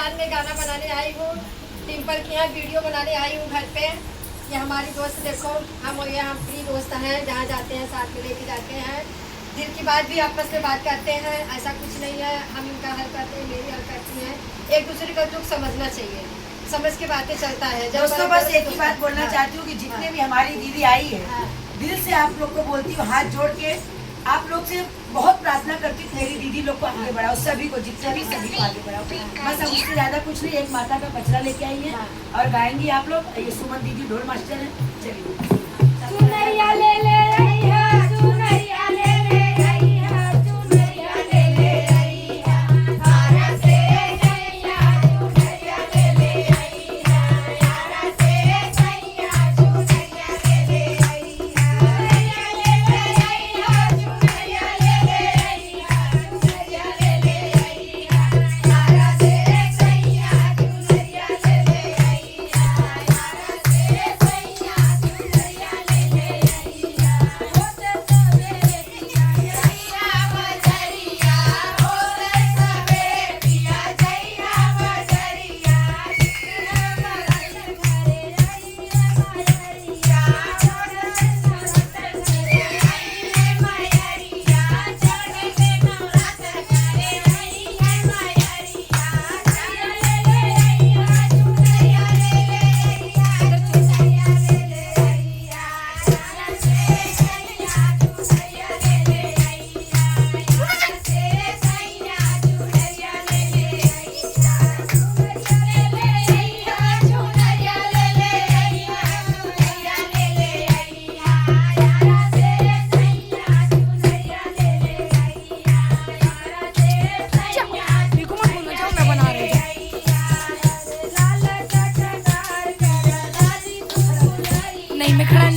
बाजार में गाना बनाने आई हूँ, टिम्पल की यहाँ वीडियो बनाने आई हूँ घर पे। ये हमारी दोस्त देखो, हम फ्री दोस्त हैं, जहाँ जाते हैं साथ में लेके जाते हैं। दिल की बात भी आपस में बात करते हैं, ऐसा कुछ नहीं है। हम इनका हल करते हैं, मेरी हल करती हैं। एक दूसरे का दुख समझना चाहिए, समझ के बातें चलता है। दोस्तों बस एक ही बात बोलना चाहती हूँ कि जितने भी हमारी दीदी आई है, दिल से आप लोग को बोलती हूँ, हाथ जोड़ के आप लोग से बहुत प्रार्थना करती हूँ, मेरी दीदी लोग को आगे बढ़ाओ, सभी को, जितने भी सभी को आगे बढ़ाओ। बस अब उससे ज्यादा कुछ नहीं। एक माता का पचरा लेके आई है और गाएंगी आप लोग। ये सुमन दीदी ढोल मास्टर है। चलिए। चुनरिया ले ले आई है, चुनरिया ले ले आई है, चुनरिया ले ले आई है, यारा से सैया चुनरिया ले ले आई है, यारा से सैया चुनरिया ले ले आई है, चुनरिया ले ले आई है, चुनरिया ले ले आई है, चुनरिया ले ले आई है, यारा से सैया चुनरिया ले ले आई है, यारा से सैया चुनरिया ले ले आई है। होत सवेरे पिया जइया बजरिया, होत सवेरे पिया जइया बजरिया, नवरात्र करे आई है मयरिया, नवरात्र करे आई है मयरिया, चढ़ के नवरात्र करे आई है मयरिया, ले ले आई है चुनरिया ले ले आई है, चुनरिया ले ले आई है, यारा से सैया चुनरिया ले ले आई है, यारा से सैया चुनरिया ले ले आई है, चुनरिया ले ले आई है, चुनरिया ले ले आई है, चुनरिया ले ले आई है, यारा से सैया चुनरिया ले ले आई है, यारा से सैया देखो मत बोलना, जाओ मैं बना रही हूँ। लाल चटकार कर लाली फुलरिया, नहीं मैं खड़ा